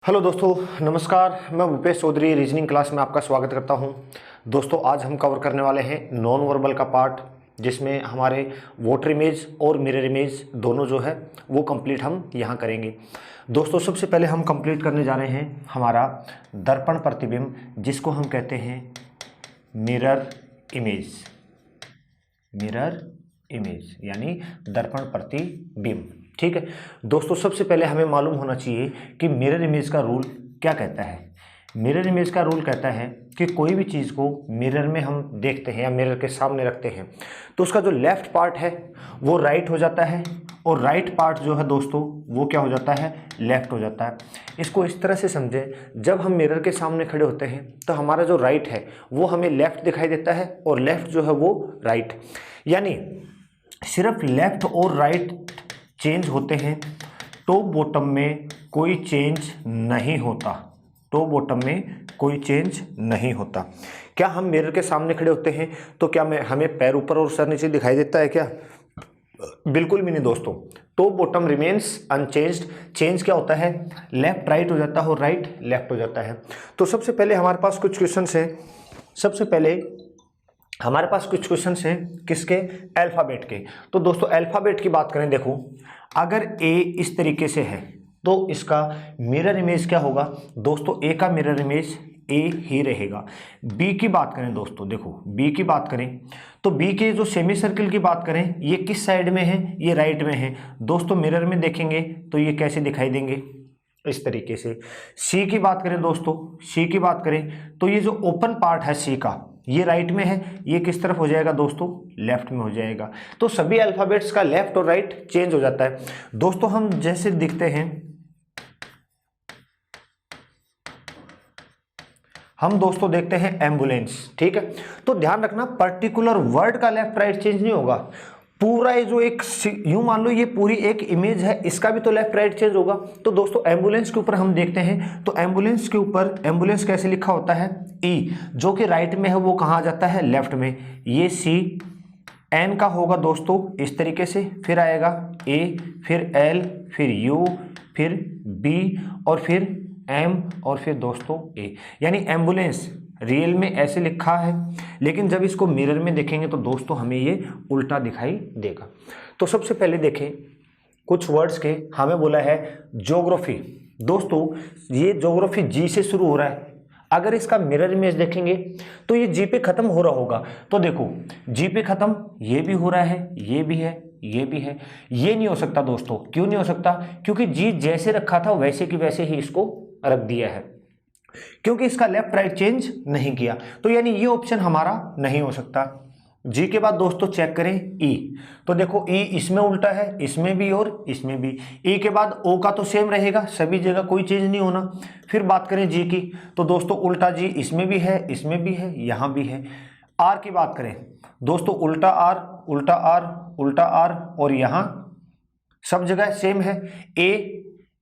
Hello दोस्तों, नमस्कार। मैं भूपेश चौधरी रीजनिंग क्लास में आपका स्वागत करता हूं। दोस्तों, आज हम कवर करने वाले हैं नॉन वर्बल का पार्ट, जिसमें हमारे वोटर इमेज और मिरर इमेज दोनों जो है वो कंप्लीट हम यहां करेंगे। दोस्तों, सबसे पहले हम कंप्लीट करने जा रहे हैं हमारा दर्पण प्रतिबिंब, जिसको हम कहते हैं मिरर इमेज। मिरर इमेज यानी दर्पण प्रतिबिंब। ठीक है दोस्तों, सबसे पहले हमें मालूम होना चाहिए कि मिरर इमेज का रूल क्या कहता है। मिरर इमेज का रूल कहता है कि कोई भी चीज़ को मिरर में हम देखते हैं या मिरर के सामने रखते हैं तो उसका जो लेफ्ट पार्ट है वो राइट हो जाता है और राइट पार्ट जो है दोस्तों वो क्या हो जाता है, लेफ्ट हो जाता है। इसको इस तरह से समझें, जब हम मिरर के सामने खड़े होते हैं तो हमारा जो राइट है वो हमें लेफ्ट दिखाई देता है और लेफ्ट जो है वो राइट, यानी सिर्फ लेफ्ट और राइट चेंज होते हैं, टॉप बॉटम में कोई चेंज नहीं होता। टॉप बॉटम में कोई चेंज नहीं होता। क्या हम मिरर के सामने खड़े होते हैं तो क्या हमें पैर ऊपर और सर नीचे दिखाई देता है क्या? बिल्कुल भी नहीं दोस्तों। Top bottom remains unchanged. Change क्या होता है, लेफ्ट राइट हो जाता है और राइट लेफ्ट हो जाता है। तो सबसे पहले हमारे पास कुछ क्वेश्चंस हैं। सबसे पहले हमारे पास कुछ क्वेश्चंस हैं किसके, अल्फ़ाबेट के। तो दोस्तों अल्फ़ाबेट की बात करें, देखो अगर ए इस तरीके से है तो इसका मिरर इमेज क्या होगा दोस्तों, ए का मिरर इमेज ए ही रहेगा। बी की बात करें दोस्तों, देखो बी की बात करें तो बी के जो सेमी सर्किल की बात करें, ये किस साइड में है, ये राइट में है दोस्तों। मिरर में देखेंगे तो ये कैसे दिखाई देंगे, इस तरीके से। सी की बात करें दोस्तों, सी की बात करें तो ये जो ओपन पार्ट है सी का, ये राइट में है, ये किस तरफ हो जाएगा दोस्तों, लेफ्ट में हो जाएगा। तो सभी अल्फाबेट्स का लेफ्ट और राइट चेंज हो जाता है दोस्तों। हम जैसे दिखते हैं, हम दोस्तों देखते हैं एम्बुलेंस, ठीक है। तो ध्यान रखना, पर्टिकुलर वर्ड का लेफ्ट राइट चेंज नहीं होगा। पूरा ये जो एक यूं मान लो ये पूरी एक इमेज है, इसका भी तो लेफ्ट राइट चेंज होगा। तो दोस्तों एम्बुलेंस के ऊपर हम देखते हैं तो एम्बुलेंस के ऊपर एम्बुलेंस कैसे लिखा होता है, ई, जो कि राइट में है वो कहाँ आ जाता है, लेफ्ट में। ये सी, एन का होगा दोस्तों इस तरीके से, फिर आएगा ए, फिर एल, फिर यू, फिर बी और फिर एम और फिर दोस्तों ए। यानी एम्बुलेंस रियल में ऐसे लिखा है, लेकिन जब इसको मिरर में देखेंगे तो दोस्तों हमें ये उल्टा दिखाई देगा। तो सबसे पहले देखें कुछ वर्ड्स के, हमें बोला है ज्योग्राफी। दोस्तों ये ज्योग्राफी जी से शुरू हो रहा है, अगर इसका मिरर इमेज देखेंगे तो ये जी पे खत्म हो रहा होगा। तो देखो जी पे खत्म, ये भी हो रहा है, ये भी है, ये भी है। ये नहीं हो सकता दोस्तों। क्यों नहीं हो सकता? क्योंकि जी जैसे रखा था वैसे की वैसे ही इसको रख दिया है, क्योंकि इसका लेफ्ट राइट चेंज नहीं किया। तो यानी ये ऑप्शन हमारा नहीं हो सकता। जी के बाद दोस्तों चेक करें ई, तो देखो ई इसमें उल्टा है, इसमें भी और इसमें भी। ई के बाद ओ का तो सेम रहेगा, सभी जगह कोई चेंज नहीं होना। फिर बात करें जी की तो दोस्तों उल्टा जी इसमें भी है, इसमें भी है, यहाँ भी है। आर की बात करें दोस्तों, उल्टा आर, उल्टा आर, उल्टा आर और यहाँ सब जगह सेम है।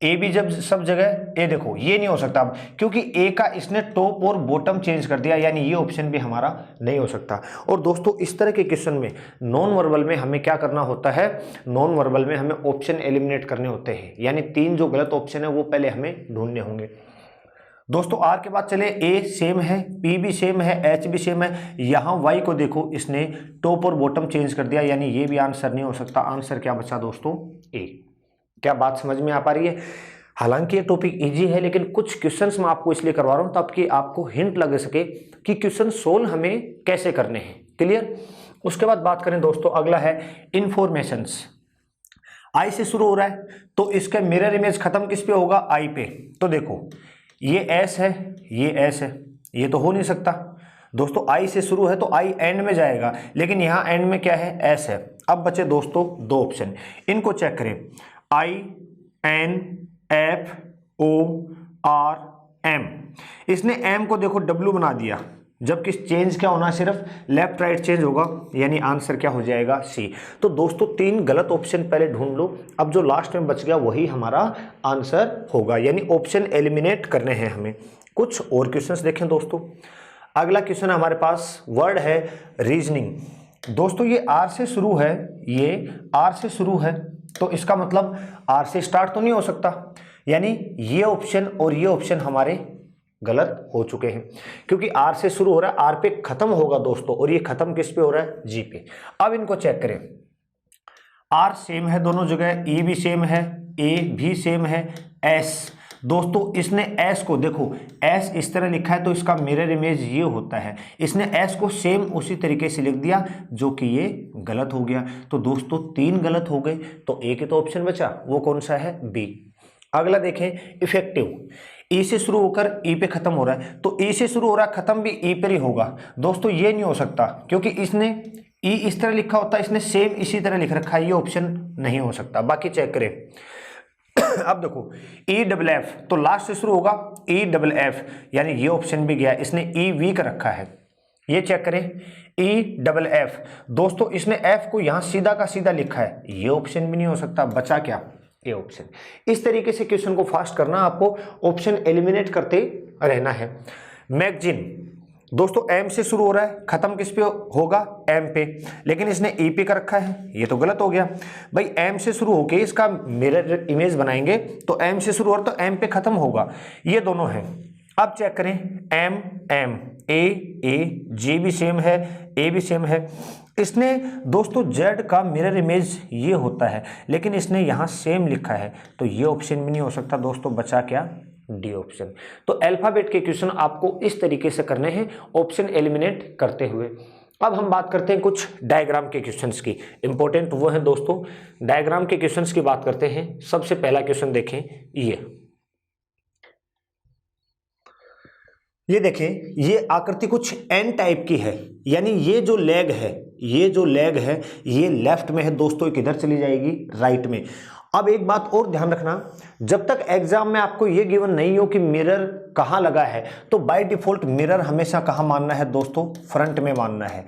ए भी जब सब जगह, ए देखो ये नहीं हो सकता अब, क्योंकि ए का इसने टॉप और बॉटम चेंज कर दिया, यानी ये ऑप्शन भी हमारा नहीं हो सकता। और दोस्तों इस तरह के क्वेश्चन में नॉन वर्बल में हमें क्या करना होता है, नॉन वर्बल में हमें ऑप्शन एलिमिनेट करने होते हैं, यानी तीन जो गलत ऑप्शन है वो पहले हमें ढूंढने होंगे। दोस्तों आर के बाद चले, ए सेम है, पी भी सेम है, एच भी सेम है। यहाँ वाई को देखो इसने टॉप और बॉटम चेंज कर दिया, यानी ये भी आंसर नहीं हो सकता। आंसर क्या बचा दोस्तों, ए। क्या बात समझ में आ पा रही है? हालांकि ये टॉपिक इजी है, लेकिन कुछ क्वेश्चंस मैं आपको इसलिए करवा रहा हूं ताकि आपको हिंट लग सके कि क्वेश्चन सोल्व हमें कैसे करने हैं। क्लियर? उसके बाद बात करें दोस्तों, अगला है इंफॉर्मेशंस। आई से शुरू हो रहा है तो इसका मिरर इमेज खत्म किस पे होगा, आई पे। तो देखो ये एस है, ये एस है, ये तो हो नहीं सकता दोस्तों। आई से शुरू है तो आई एंड में जाएगा, लेकिन यहाँ एंड में क्या है, एस है। अब बचे दोस्तों दो ऑप्शन, इनको चेक करें, I N F O R M. इसने एम को देखो डब्ल्यू बना दिया, जबकि चेंज क्या होना, सिर्फ लेफ्ट राइट चेंज होगा, यानी आंसर क्या हो जाएगा, सी। तो दोस्तों तीन गलत ऑप्शन पहले ढूंढ लो, अब जो लास्ट में बच गया वही हमारा आंसर होगा, यानी ऑप्शन एलिमिनेट करने हैं हमें। कुछ और क्वेश्चंस देखें दोस्तों। अगला क्वेश्चन हमारे पास वर्ड है रीजनिंग। दोस्तों ये आर से शुरू है, ये आर से शुरू है, तो इसका मतलब आर से स्टार्ट तो नहीं हो सकता, यानी ये ऑप्शन और ये ऑप्शन हमारे गलत हो चुके हैं, क्योंकि आर से शुरू हो रहा है, आर पे खत्म होगा दोस्तों, और ये खत्म किस पे हो रहा है, जी पे। अब इनको चेक करें, आर सेम है दोनों जगह, ई भी सेम है, ए भी सेम है, एस दोस्तों इसने एस को देखो, एस इस तरह लिखा है तो इसका मिरर इमेज ये होता है, इसने एस को सेम उसी तरीके से लिख दिया जो कि ये गलत हो गया। तो दोस्तों 3 गलत हो गए, तो एक ही तो ऑप्शन बचा, वो कौन सा है, बी। अगला देखें, इफेक्टिव, ई से शुरू होकर ई पे खत्म हो रहा है, तो ई से शुरू हो रहा है, खत्म भी ई पर ही होगा। दोस्तों ये नहीं हो सकता, क्योंकि इसने ई इस तरह लिखा होता है, इसने सेम इसी तरह लिख रखा है, ये ऑप्शन नहीं हो सकता। बाकी चेक करें। अब देखो ई डबल एफ, तो लास्ट से शुरू होगा ई डबल एफ, यानी ये ऑप्शन भी गया, इसने ई वी का रखा है। ये चेक करें, ई डबल एफ, दोस्तों इसने एफ को यहां सीधा का सीधा लिखा है, ये ऑप्शन भी नहीं हो सकता। बचा क्या, ये ऑप्शन। इस तरीके से क्वेश्चन को फास्ट करना, आपको ऑप्शन एलिमिनेट करते रहना है। मैगजीन दोस्तों एम से शुरू हो रहा है, खत्म किस पे होगा, एम पे, लेकिन इसने ई पे का रखा है, ये तो गलत हो गया भाई। एम से शुरू होके इसका मिरर इमेज बनाएंगे तो एम से शुरू हो रहा तो एम पे खत्म होगा, ये दोनों हैं। अब चेक करें, एम एम, ए जे भी सेम है, ए भी सेम है। इसने दोस्तों जेड का मिरर इमेज ये होता है, लेकिन इसने यहाँ सेम लिखा है, तो ये ऑप्शन भी नहीं हो सकता दोस्तों। बचा क्या, डी ऑप्शन। तो अल्फाबेट के क्वेश्चन आपको इस तरीके से करने हैं, ऑप्शन एलिमिनेट करते हुए। अब हम बात करते हैं कुछ डायग्राम के क्वेश्चंस की, इंपॉर्टेंट वो है दोस्तों, डायग्राम के क्वेश्चंस की बात करते हैं। सबसे पहला क्वेश्चन देखें, ये देखें, ये आकृति कुछ एन टाइप की है, यानी ये जो लेग है, ये लेफ्ट में है दोस्तों, किधर चली जाएगी, राइट में। अब एक बात और ध्यान रखना, जब तक एग्जाम में आपको ये गिवन नहीं हो कि मिरर कहाँ लगा है, तो बाय डिफॉल्ट मिरर हमेशा कहाँ मानना है दोस्तों, फ्रंट में मानना है।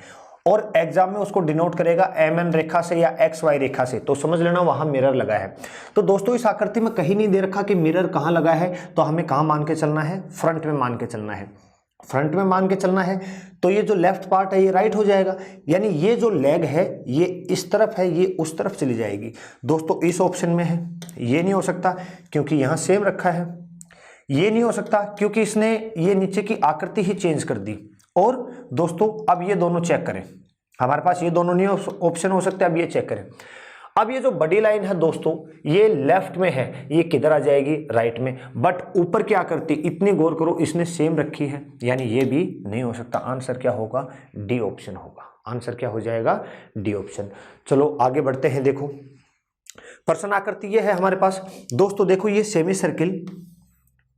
और एग्जाम में उसको डिनोट करेगा एमएन रेखा से या एक्स वाई रेखा से, तो समझ लेना वहां मिरर लगा है। तो दोस्तों इस आकृति में कहीं नहीं दे रखा कि मिरर कहाँ लगा है, तो हमें कहाँ मान के चलना है, फ्रंट में मान के चलना है। फ्रंट में मान के चलना है, तो ये जो लेफ्ट पार्ट है ये राइट हो जाएगा, यानी ये जो लेग है ये इस तरफ है, ये उस तरफ चली जाएगी। दोस्तों इस ऑप्शन में है, ये नहीं हो सकता क्योंकि यहाँ सेम रखा है, ये नहीं हो सकता क्योंकि इसने ये नीचे की आकृति ही चेंज कर दी। और दोस्तों अब ये दोनों चेक करें, हमारे पास ये दोनों नहीं ऑप्शन हो सकते। अब ये चेक करें, अब ये जो बड़ी लाइन है दोस्तों ये लेफ्ट में है, ये किधर आ जाएगी, राइट में। बट ऊपर क्या करती, इतनी गौर करो, इसने सेम रखी है, यानी ये भी नहीं हो सकता। आंसर क्या होगा, डी ऑप्शन होगा। आंसर क्या हो जाएगा, डी ऑप्शन। चलो आगे बढ़ते हैं। देखो प्रश्न आकृति ये है हमारे पास दोस्तों, देखो ये सेमी सर्किल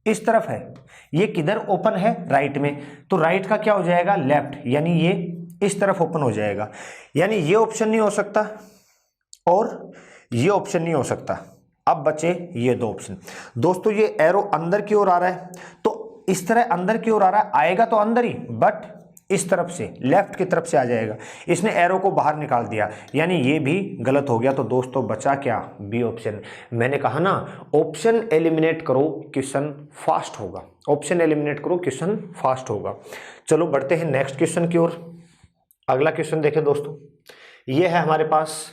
इस तरफ है, ये किधर ओपन है, राइट में, तो राइट का क्या हो जाएगा, लेफ्ट, यानी ये इस तरफ ओपन हो जाएगा, यानी ये ऑप्शन नहीं हो सकता और ये ऑप्शन नहीं हो सकता। अब बचे ये दो ऑप्शन। दोस्तों ये एरो अंदर की ओर आ रहा है, तो इस तरह अंदर की ओर आ रहा है, आएगा तो अंदर ही, बट इस तरफ से लेफ्ट की तरफ से आ जाएगा। इसने एरो को बाहर निकाल दिया, यानी ये भी गलत हो गया। तो दोस्तों बचा क्या, बी ऑप्शन। मैंने कहा ना ऑप्शन एलिमिनेट करो क्वेश्चन फास्ट होगा, ऑप्शन एलिमिनेट करो क्वेश्चन फास्ट होगा। चलो बढ़ते हैं नेक्स्ट क्वेश्चन की ओर। अगला क्वेश्चन देखें दोस्तों, ये है हमारे पास,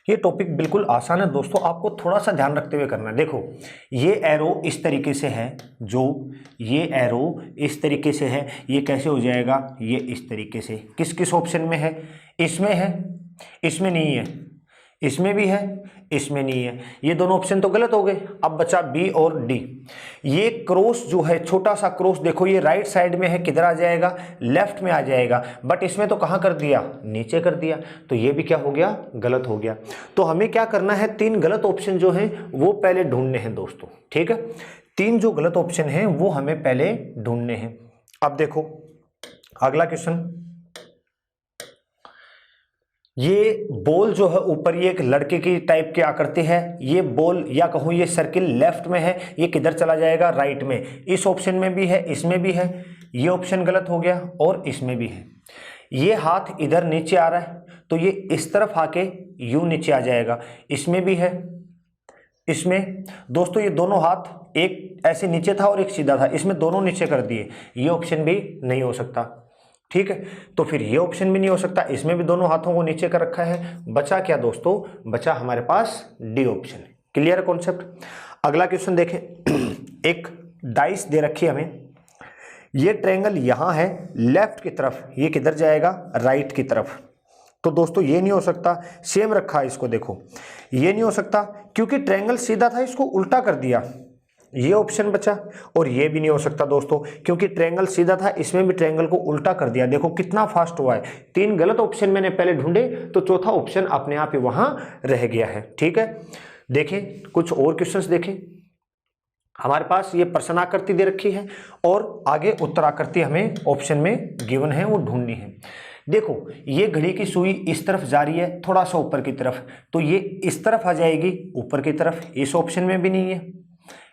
ये टॉपिक बिल्कुल आसान है दोस्तों, आपको थोड़ा सा ध्यान रखते हुए करना है। देखो ये एरो इस तरीके से है, जो ये एरो इस तरीके से है, ये कैसे हो जाएगा, ये इस तरीके से। किस किस ऑप्शन में है, इसमें है, इसमें नहीं है, इसमें भी है, इसमें नहीं है। ये दोनों ऑप्शन तो गलत हो गए। अब बचा बी और डी। ये क्रॉस जो है, छोटा सा क्रॉस, देखो ये राइट साइड में है, किधर आ जाएगा, लेफ्ट में आ जाएगा, बट इसमें तो कहाँ कर दिया, नीचे कर दिया, तो ये भी क्या हो गया, गलत हो गया। तो हमें क्या करना है, 3 गलत ऑप्शन जो हैं वो पहले ढूंढने हैं दोस्तों, ठीक है। 3 जो गलत ऑप्शन हैं वो हमें पहले ढूंढने हैं। अब देखो अगला क्वेश्चन, ये बॉल जो है ऊपर, ये एक लड़के की टाइप की आकृति है, ये बॉल या कहूँ ये सर्किल लेफ्ट में है, ये किधर चला जाएगा, राइट में। इस ऑप्शन में भी है, इसमें भी है, ये ऑप्शन गलत हो गया, और इसमें भी है। ये हाथ इधर नीचे आ रहा है, तो ये इस तरफ आके यूं नीचे आ जाएगा, इसमें भी है, इसमें। दोस्तों ये दोनों हाथ, एक ऐसे नीचे था और एक सीधा था, इसमें दोनों नीचे कर दिए, ये ऑप्शन भी नहीं हो सकता, ठीक है। तो फिर ये ऑप्शन भी नहीं हो सकता, इसमें भी दोनों हाथों को नीचे कर रखा है। बचा क्या दोस्तों, बचा हमारे पास डी ऑप्शन। Clear concept. अगला क्वेश्चन देखें, एक डाइस दे रखी है हमें, ये ट्रायंगल यहां है लेफ्ट की तरफ, ये किधर जाएगा, राइट की तरफ। तो दोस्तों ये नहीं हो सकता, सेम रखा है इसको, देखो ये नहीं हो सकता क्योंकि ट्रायंगल सीधा था, इसको उल्टा कर दिया, ये ऑप्शन बचा। और ये भी नहीं हो सकता दोस्तों क्योंकि ट्रायंगल सीधा था, इसमें भी ट्रायंगल को उल्टा कर दिया। देखो कितना फास्ट हुआ है, 3 गलत ऑप्शन मैंने पहले ढूंढे तो चौथा ऑप्शन अपने आप ही वहां रह गया है। ठीक है, देखें कुछ और क्वेश्चंस देखें। हमारे पास ये प्रश्न आकृति दे रखी है और आगे उत्तर आकृति हमें ऑप्शन में गिवन है, वो ढूंढनी है। देखो ये घड़ी की सुई इस तरफ जा रही है थोड़ा सा ऊपर की तरफ, तो ये इस तरफ आ जाएगी ऊपर की तरफ, इस ऑप्शन में भी नहीं है।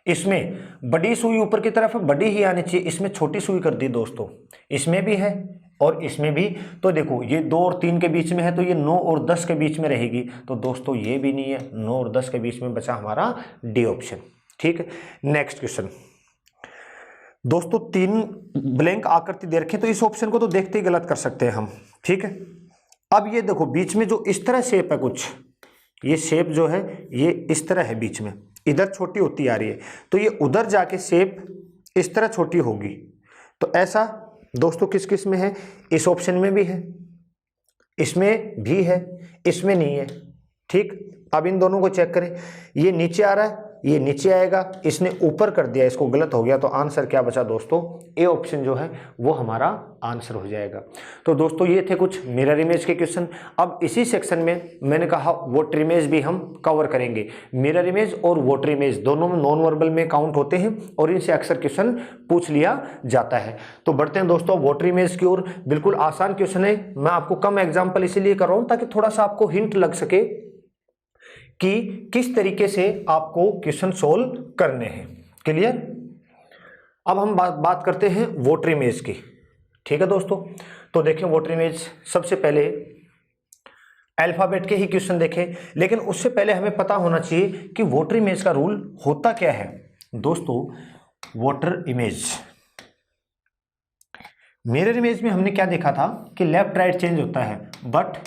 इसमें बड़ी सुई ऊपर की तरफ है, बड़ी ही आनी चाहिए, इसमें छोटी सुई कर दी दोस्तों, इसमें भी है और इसमें भी। तो देखो ये 2 और 3 के बीच में है, तो ये 9 और 10 के बीच में रहेगी, तो दोस्तों ये भी नहीं है, 9 और 10 के बीच में बचा हमारा डी ऑप्शन। ठीक है, नेक्स्ट क्वेश्चन दोस्तों, 3 ब्लैंक आकृति दे रखे, तो इस ऑप्शन को तो देखते ही गलत कर सकते हैं हम। ठीक है, अब ये देखो बीच में जो इस तरह शेप है कुछ, ये शेप जो है ये इस तरह है, बीच में इधर छोटी होती आ रही है, तो ये उधर जाके शेप इस तरह छोटी होगी। तो ऐसा दोस्तों किस किस में है, इस ऑप्शन में भी है, इसमें भी है, इसमें नहीं है। ठीक, अब इन दोनों को चेक करें, ये नीचे आ रहा है, ये नीचे आएगा, इसने ऊपर कर दिया, इसको गलत हो गया, तो आंसर क्या बचा दोस्तों, ए ऑप्शन जो है वो हमारा आंसर हो जाएगा। तो दोस्तों ये थे कुछ मिरर इमेज के क्वेश्चन। अब इसी सेक्शन में मैंने कहा वाटर इमेज भी हम कवर करेंगे। मिरर इमेज और वाटर इमेज दोनों में नॉन वर्बल में काउंट होते हैं और इनसे अक्सर क्वेश्चन पूछ लिया जाता है। तो बढ़ते हैं दोस्तों वाटर इमेज की ओर। बिल्कुल आसान क्वेश्चन है, मैं आपको कम एग्जाम्पल इसीलिए कर रहा हूँ ताकि थोड़ा सा आपको हिंट लग सके कि किस तरीके से आपको क्वेश्चन सोल्व करने हैं। क्लियर? अब हम बात करते हैं वाटर इमेज की। ठीक है दोस्तों, तो देखें वाटर इमेज, सबसे पहले अल्फाबेट के ही क्वेश्चन देखें, लेकिन उससे पहले हमें पता होना चाहिए कि वाटर इमेज का रूल होता क्या है। दोस्तों वाटर इमेज, मिरर इमेज में हमने क्या देखा था कि लेफ्ट राइट चेंज होता है, बट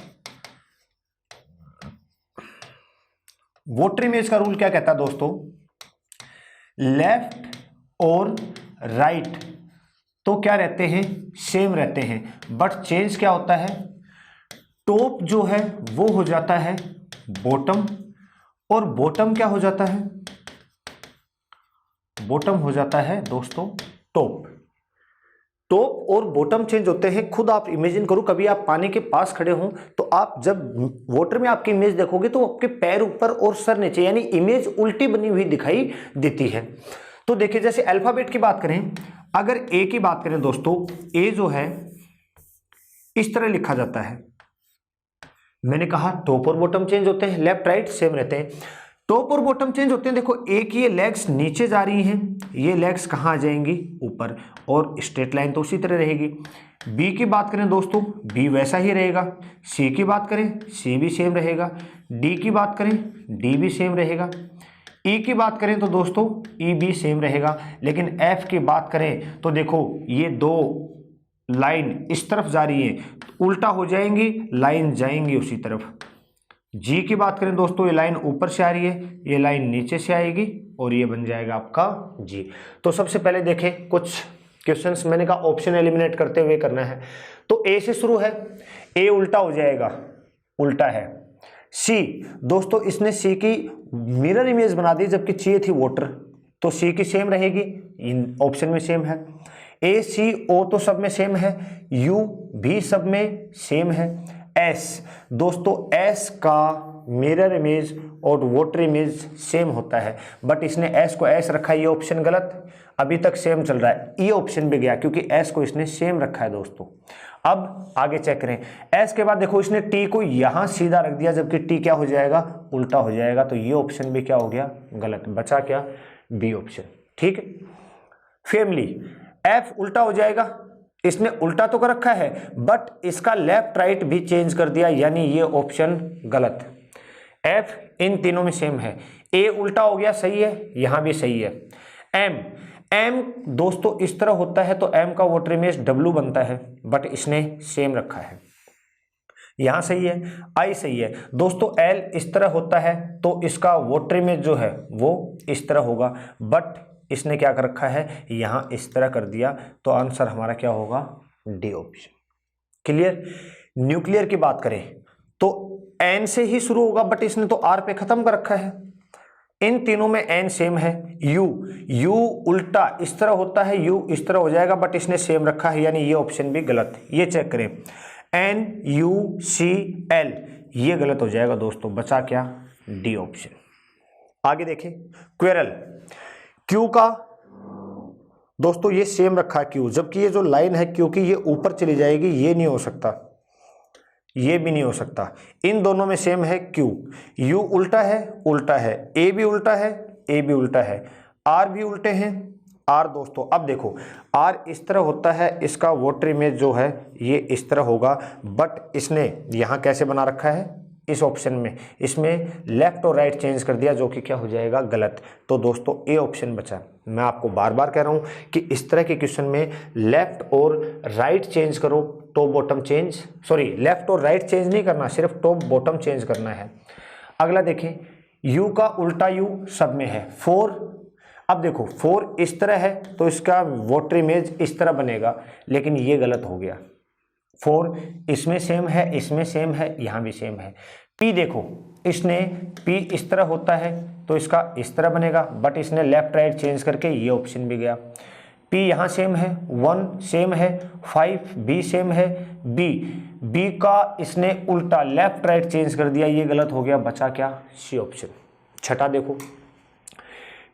वाटर इमेज का रूल क्या कहता है दोस्तों, लेफ्ट और राइट तो क्या रहते हैं, सेम रहते हैं, बट चेंज क्या होता है, टॉप जो है वो हो जाता है बॉटम, और बॉटम क्या हो जाता है, बॉटम हो जाता है दोस्तों टॉप। टॉप और बॉटम चेंज होते हैं। खुद आप इमेजिन करो, कभी आप पानी के पास खड़े हों तो आप जब वाटर में आपकी इमेज देखोगे तो आपके पैर ऊपर और सर नीचे, यानी इमेज उल्टी बनी हुई दिखाई देती है। तो देखिए जैसे अल्फाबेट की बात करें, अगर ए की बात करें दोस्तों, ए जो है इस तरह लिखा जाता है। मैंने कहा टॉप और बॉटम चेंज होते हैं, लेफ्ट राइट सेम रहते हैं। टॉप और बॉटम चेंज होते हैं। देखो ए की ये लेग्स नीचे जा रही हैं, ये लेग्स कहाँ आ जाएंगी, ऊपर, और स्ट्रेट लाइन तो उसी तरह रहेगी। बी की बात करें दोस्तों, बी वैसा ही रहेगा। सी की बात करें, सी भी सेम रहेगा। डी की बात करें, डी भी सेम रहेगा। ई की बात करें तो दोस्तों ई भी सेम रहेगा। लेकिन एफ की बात करें तो देखो ये 2 लाइन इस तरफ जा रही है, उल्टा हो जाएंगी, लाइन जाएंगी उसी तरफ। जी की बात करें दोस्तों, ये लाइन ऊपर से आ रही है, ये लाइन नीचे से आएगी और ये बन जाएगा आपका जी। तो सबसे पहले देखें कुछ क्वेश्चंस, मैंने कहा ऑप्शन एलिमिनेट करते हुए करना है। तो ए से शुरू है, ए उल्टा हो जाएगा, उल्टा है। सी दोस्तों, इसने सी की मिरर इमेज बना दी जबकि चाहिए थी वाटर, तो सी की सेम रहेगी, इन ऑप्शन में सेम है। ए सी ओ तो सब में सेम है, यू भी सब में सेम है। एस दोस्तों, एस का मिरर इमेज और वाटर इमेज सेम होता है, बट इसने एस को एस रखा है, ये ऑप्शन गलत, अभी तक सेम चल रहा है। ये ऑप्शन भी गया क्योंकि एस को इसने सेम रखा है दोस्तों। अब आगे चेक करें, एस के बाद देखो इसने टी को यहां सीधा रख दिया जबकि टी क्या हो जाएगा, उल्टा हो जाएगा, तो ये ऑप्शन भी क्या हो गया, गलत। बचा क्या, बी ऑप्शन। ठीक है। फैमिली, एफ उल्टा हो जाएगा, इसने उल्टा तो कर रखा है बट इसका लेफ्ट राइट भी चेंज कर दिया, यानी ये ऑप्शन गलत। एफ इन तीनों में सेम है। ए उल्टा हो गया, सही है, यहां भी सही है। एम, एम दोस्तों इस तरह होता है तो एम का वाटर इमेज डब्लू बनता है, बट इसने सेम रखा है। यहां सही है, आई सही है दोस्तों। एल इस तरह होता है तो इसका वाटर इमेज जो है वो इस तरह होगा, बट इसने क्या कर रखा है, यहां इस तरह कर दिया, तो आंसर हमारा क्या होगा, डी ऑप्शन। क्लियर। न्यूक्लियर की बात करें तो एन से ही शुरू होगा, बट इसने तो आर पे खत्म कर रखा है। इन तीनों में एन सेम है। यू उल्टा इस तरह होता है, यू इस तरह हो जाएगा, बट इसने सेम रखा है, यानी ये ऑप्शन भी गलत है। ये चेक करें, एन यू सी एल, ये गलत हो जाएगा दोस्तों। बचा क्या, डी ऑप्शन। आगे देखें, क्वेरल। क्यू का दोस्तों ये सेम रखा है क्यू, जबकि ये जो लाइन है क्यू की ये ऊपर चली जाएगी, ये नहीं हो सकता, ये भी नहीं हो सकता। इन दोनों में सेम है क्यू। यू उल्टा है, उल्टा है, ए भी उल्टा है, ए भी उल्टा है, आर भी उल्टे हैं, आर दोस्तों। अब देखो आर इस तरह होता है, इसका वाटर इमेज जो है ये इस तरह होगा, बट इसने यहाँ कैसे बना रखा है, इस ऑप्शन में इसमें लेफ्ट और राइट चेंज कर दिया, जो कि क्या हो जाएगा, गलत। तो दोस्तों ए ऑप्शन बचा। मैं आपको बार बार कह रहा हूँ कि इस तरह के क्वेश्चन में लेफ्ट और राइट चेंज करो, top bottom change, sorry left और राइट चेंज नहीं करना, सिर्फ टॉप बॉटम चेंज करना है। अगला देखें, यू का उल्टा यू सब में है, 4। अब देखो 4 इस तरह है तो इसका वाटर इमेज इस तरह बनेगा, लेकिन ये गलत हो गया। 4 इसमें सेम है, इसमें सेम है, यहाँ भी सेम है। P देखो, इसने P इस तरह होता है तो इसका इस तरह बनेगा, बट इसने लेफ्ट राइट चेंज करके ये ऑप्शन भी गया। P यहाँ सेम है, 1 सेम है, 5 B सेम है, B का इसने उल्टा लेफ्ट राइट चेंज कर दिया, ये गलत हो गया। बचा क्या, C ऑप्शन। छठा देखो,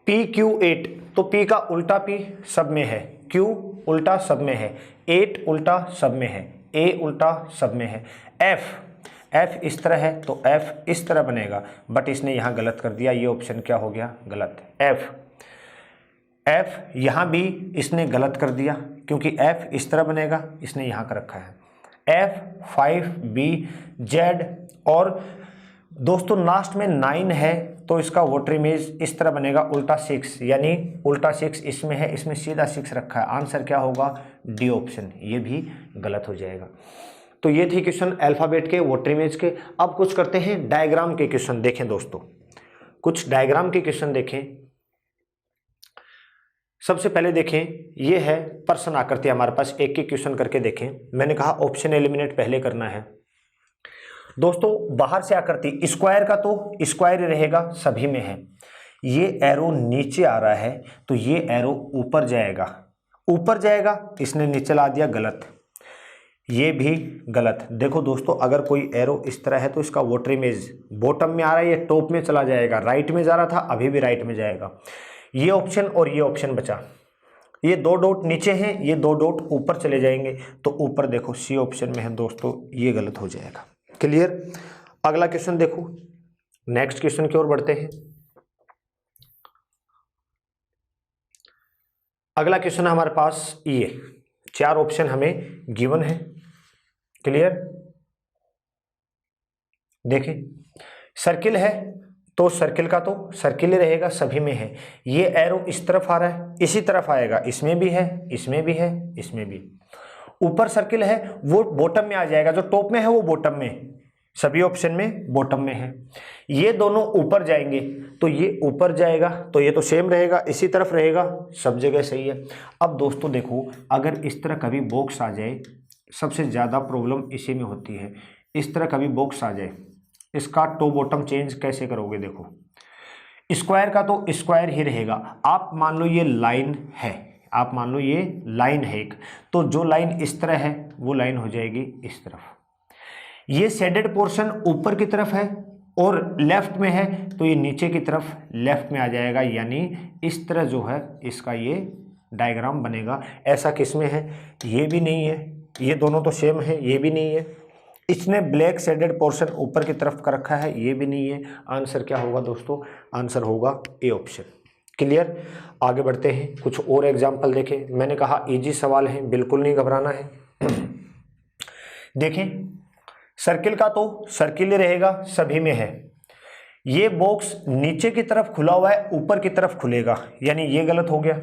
PQ8, तो P का उल्टा P सब में है, Q उल्टा सब में है, 8 उल्टा सब में है, A उल्टा सब में है, F इस तरह है तो F इस तरह बनेगा, बट इसने यहाँ गलत कर दिया, ये ऑप्शन क्या हो गया, गलत। F यहाँ भी इसने गलत कर दिया, क्योंकि F इस तरह बनेगा, इसने यहाँ कर रखा है F, 5B, Z, और दोस्तों लास्ट में 9 है तो इसका वाटर इमेज इस तरह बनेगा, उल्टा 6, यानी उल्टा 6 इसमें है, इसमें सीधा 6 रखा है। आंसर क्या होगा, डी ऑप्शन। ये भी गलत हो जाएगा। तो ये थे क्वेश्चन अल्फाबेट के, वाटर इमेज के। अब कुछ करते हैं डायग्राम के क्वेश्चन। देखें दोस्तों, कुछ डायग्राम के क्वेश्चन देखें। सबसे पहले देखें, ये है पर्सन आकृति हमारे पास, एक एक क्वेश्चन करके देखें। मैंने कहा ऑप्शन एलिमिनेट पहले करना है दोस्तों। बाहर से आकृति स्क्वायर का तो स्क्वायर ही रहेगा, सभी में है। ये एरो नीचे आ रहा है तो ये एरो ऊपर जाएगा, ऊपर जाएगा, इसने नीचे ला दिया, गलत। ये भी गलत। देखो दोस्तों, अगर कोई एरो इस तरह है तो इसका वाटर इमेज बॉटम में आ रहा है, ये टॉप में चला जाएगा। राइट में जा रहा था, अभी भी राइट में जाएगा। ये ऑप्शन और ये ऑप्शन बचा। ये 2 डॉट नीचे हैं, ये 2 डॉट ऊपर चले जाएंगे, तो ऊपर देखो सी ऑप्शन में है दोस्तों, ये गलत हो जाएगा। क्लियर। अगला क्वेश्चन देखो, नेक्स्ट क्वेश्चन की ओर बढ़ते हैं। अगला क्वेश्चन हमारे पास ये 4 ऑप्शन हमें गिवन है। क्लियर। देखें, सर्किल है तो सर्किल का तो सर्किल ही रहेगा, सभी में है। ये एरो इस तरफ आ रहा है, इसी तरफ आएगा, इसमें भी है, इसमें भी है, इसमें भी। ऊपर सर्किल है, वो बॉटम में आ जाएगा, जो टॉप में है वो बॉटम में, सभी ऑप्शन में बॉटम में है। ये दोनों ऊपर जाएंगे तो ये ऊपर जाएगा, तो ये तो सेम रहेगा, इसी तरफ रहेगा, सब जगह सही है। अब दोस्तों देखो, अगर इस तरह कभी बॉक्स आ जाए, सबसे ज़्यादा प्रॉब्लम इसी में होती है। इस तरह कभी बॉक्स आ जाए, इसका टॉप बॉटम चेंज कैसे करोगे। देखो, स्क्वायर का तो स्क्वायर ही रहेगा। आप मान लो ये लाइन है, आप मान लो ये लाइन है एक, तो जो लाइन इस तरह है वो लाइन हो जाएगी इस तरफ। ये शेडेड पोर्शन ऊपर की तरफ है और लेफ्ट में है, तो ये नीचे की तरफ लेफ्ट में आ जाएगा, यानी इस तरह जो है इसका ये डायग्राम बनेगा। ऐसा किसमें है, ये भी नहीं है, ये दोनों तो सेम है, ये भी नहीं है। इसने ब्लैक शेडेड पोर्शन ऊपर की तरफ कर रखा है, ये भी नहीं है। आंसर क्या होगा दोस्तों, आंसर होगा ए ऑप्शन। क्लियर। आगे बढ़ते हैं, कुछ और एग्जाम्पल देखें। मैंने कहा इजी सवाल है, बिल्कुल नहीं घबराना है। देखें, सर्किल का तो सर्किल ही रहेगा, सभी में है। ये बॉक्स नीचे की तरफ खुला हुआ है, ऊपर की तरफ खुलेगा, यानी ये गलत हो गया।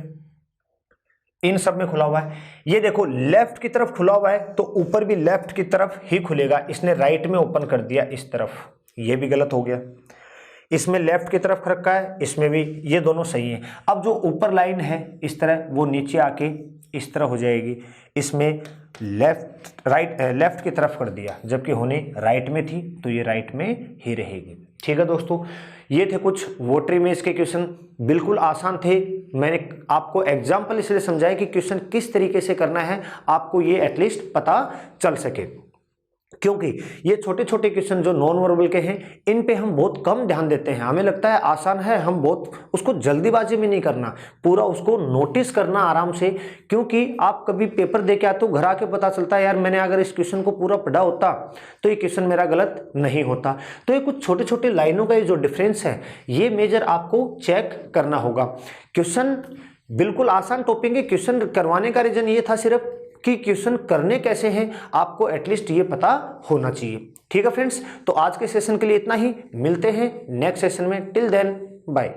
इन सब में खुला हुआ है। ये देखो लेफ्ट की तरफ खुला हुआ है तो ऊपर भी लेफ्ट की तरफ ही खुलेगा, इसने राइट में ओपन कर दिया इस तरफ, ये भी गलत हो गया। इसमें लेफ्ट की तरफ रखा है, इसमें भी, ये दोनों सही है। अब जो ऊपर लाइन है इस तरह, वो नीचे आके इस तरह हो जाएगी, इसमें लेफ्ट की तरफ कर दिया, जबकि होने राइट में थी तो ये राइट में ही रहेगी। ठीक है दोस्तों, ये थे कुछ वोटर इमेज के क्वेश्चन, बिल्कुल आसान थे। मैंने आपको एग्जाम्पल इसलिए समझाया कि क्वेश्चन किस तरीके से करना है आपको ये एटलीस्ट पता चल सके, क्योंकि ये छोटे छोटे क्वेश्चन जो नॉन वर्बल के हैं इन पे हम बहुत कम ध्यान देते हैं। हमें लगता है आसान है, हम बहुत उसको जल्दीबाजी में नहीं करना, पूरा उसको नोटिस करना आराम से, क्योंकि आप कभी पेपर दे के आते हो, घर आके पता चलता है यार मैंने अगर इस क्वेश्चन को पूरा पढ़ा होता तो ये क्वेश्चन मेरा गलत नहीं होता। तो ये कुछ छोटे छोटे लाइनों का ये जो डिफरेंस है ये मेजर आपको चेक करना होगा। क्वेश्चन बिल्कुल आसान टॉपिक है, क्वेश्चन करवाने का रीजन ये था सिर्फ कि क्वेश्चन करने कैसे हैं आपको एटलीस्ट ये पता होना चाहिए। ठीक है फ्रेंड्स, तो आज के सेशन के लिए इतना ही, मिलते हैं नेक्स्ट सेशन में, टिल देन बाय।